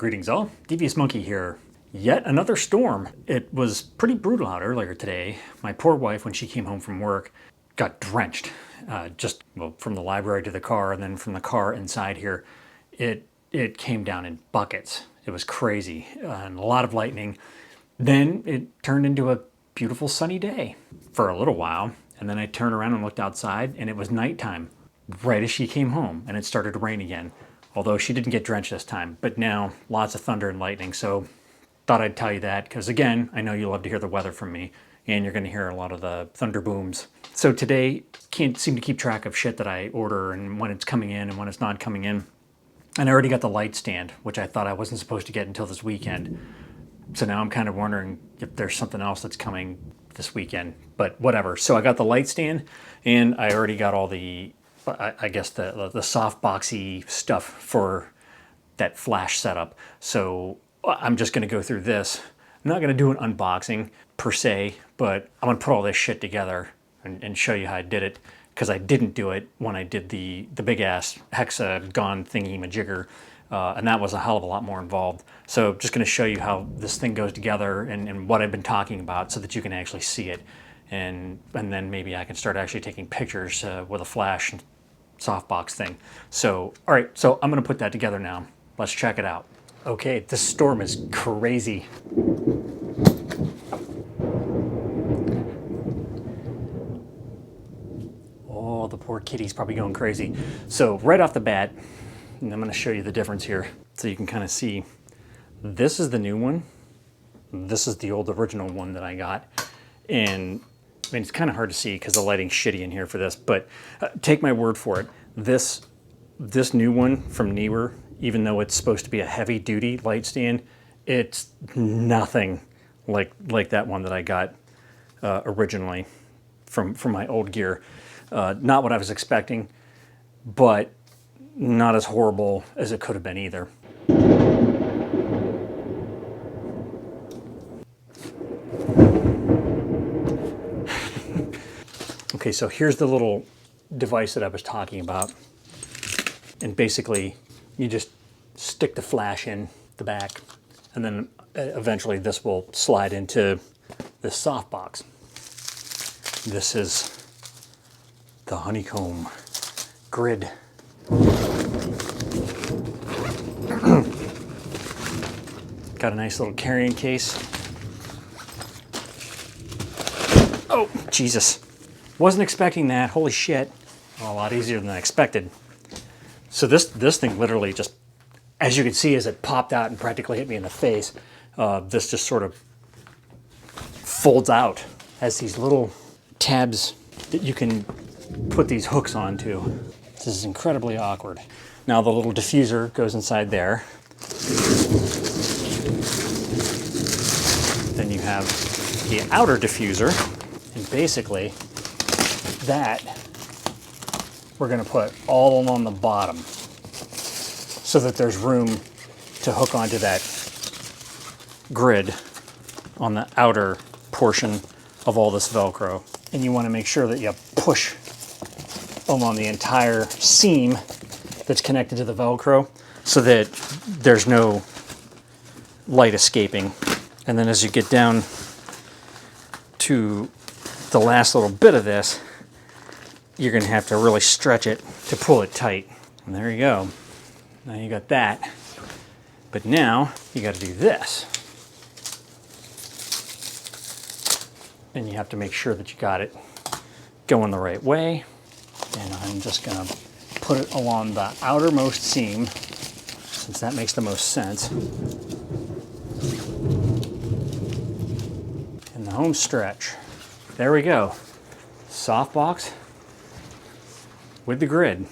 Greetings all, thedvsmonkey here. Yet another storm. It was pretty brutal out earlier today. My poor wife, when she came home from work, got drenched. From the library to the car and then from the car inside here. It came down in buckets. It was crazy and a lot of lightning. Then it turned into a beautiful sunny day for a little while. And then I turned around and looked outside and it was nighttime right as she came home and it started to rain again. Although she didn't get drenched this time, but now lots of thunder and lightning. So thought I'd tell you that because again, I know you love to hear the weather from me and you're going to hear a lot of the thunder booms. So today, can't seem to keep track of shit that I order and when it's coming in and when it's not coming in. And I already got the light stand, which I thought I wasn't supposed to get until this weekend. So now I'm kind of wondering if there's something else that's coming this weekend, but whatever. So I got the light stand and I already got all the, I guess the soft boxy stuff for that flash setup. So I'm just gonna go through this. I'm not gonna do an unboxing per se, but I'm gonna put all this shit together and show you how I did it, because I didn't do it when I did the big ass hexagon thingy majigger, and that was a hell of a lot more involved. So just gonna show you how this thing goes together and what I've been talking about so that you can actually see it. And then maybe I can start actually taking pictures with a flash and softbox thing. So, all right, so I'm gonna put that together now. Let's check it out. Okay, this storm is crazy. Oh, the poor kitty's probably going crazy. So right off the bat, and I'm gonna show you the difference here so you can kind of see. This is the new one. This is the old original one that I got. And I mean, it's kind of hard to see because the lighting's shitty in here for this, but take my word for it. This new one from Neewer, even though it's supposed to be a heavy duty light stand, it's nothing like that one that I got originally from my old gear. Not what I was expecting, but not as horrible as it could have been either. Okay, so here's the little device that I was talking about. And basically, you just stick the flash in the back, and then eventually this will slide into this softbox. This is the honeycomb grid. Got a nice little carrying case. Oh, Jesus. Wasn't expecting that, holy shit. A lot easier than I expected. So this thing literally just, as you can see as it popped out and practically hit me in the face, this just sort of folds out. Has these little tabs that you can put these hooks onto. This is incredibly awkward. Now the little diffuser goes inside there. Then you have the outer diffuser, and basically that we're going to put all along the bottom so that there's room to hook onto that grid on the outer portion of all this Velcro. And you want to make sure that you push along the entire seam that's connected to the Velcro so that there's no light escaping. And then as you get down to the last little bit of this, you're going to have to really stretch it to pull it tight. And there you go. Now you got that. But now you got to do this. And you have to make sure that you got it going the right way. And I'm just going to put it along the outermost seam, since that makes the most sense. In the home stretch. There we go. Softbox with the grid.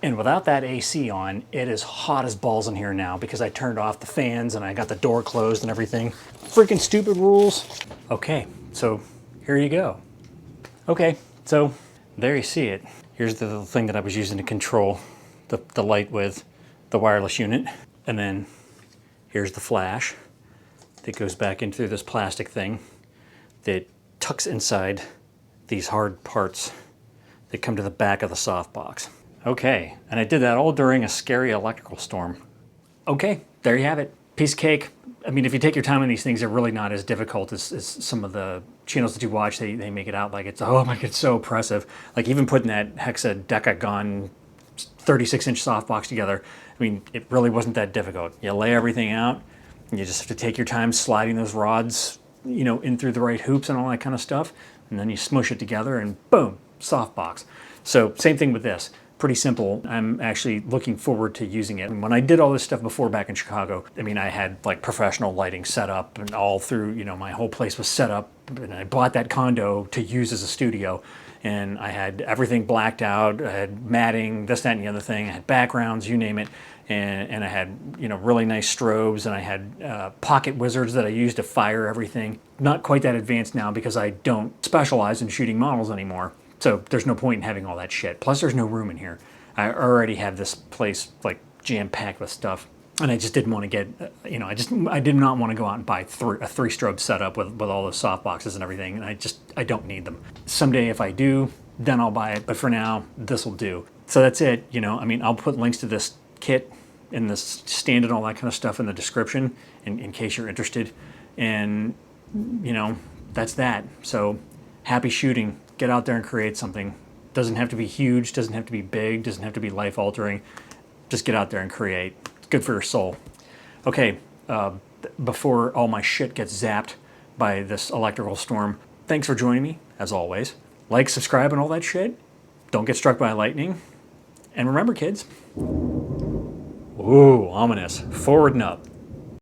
And without that AC on, it is hot as balls in here now because I turned off the fans and I got the door closed and everything. Freaking stupid rules. Okay, so here you go. Okay, so there you see it. Here's the little thing that I was using to control the light with the wireless unit. And then here's the flash that goes back into this plastic thing that tucks inside these hard parts that come to the back of the softbox. Okay, and I did that all during a scary electrical storm. Okay, there you have it. Piece of cake. I mean, if you take your time on these things, they're really not as difficult as some of the channels that you watch. They make it out like it's, oh my God, it's so oppressive. Like even putting that hexadecagon 36-inch softbox together, I mean, it really wasn't that difficult. You lay everything out, and you just have to take your time sliding those rods, you know, in through the right hoops and all that kind of stuff, and then you smush it together and boom, softbox. So same thing with this. Pretty simple. I'm actually looking forward to using it. And when I did all this stuff before back in Chicago, I mean, I had like professional lighting set up and all through, you know, my whole place was set up, and I bought that condo to use as a studio. And I had everything blacked out. I had matting, this, that, and the other thing. I had backgrounds, you name it. And I had, you know, really nice strobes, and I had pocket wizards that I used to fire everything. Not quite that advanced now because I don't specialize in shooting models anymore. So there's no point in having all that shit. Plus there's no room in here. I already have this place like jam-packed with stuff, and I just didn't want to get, you know, I did not want to go out and buy a 3-strobe setup with all those soft boxes and everything, and I don't need them. Someday if I do, then I'll buy it, but for now, this will do. So that's it, you know, I mean, I'll put links to this kit and this stand and all that kind of stuff in the description in case you're interested. And, you know, that's that. So happy shooting. Get out there and create something. Doesn't have to be huge, doesn't have to be big, doesn't have to be life-altering. Just get out there and create. It's good for your soul. Okay, before all my shit gets zapped by this electrical storm, thanks for joining me, as always. Like, subscribe, and all that shit. Don't get struck by lightning. And remember, kids, ooh, ominous. Forward and up.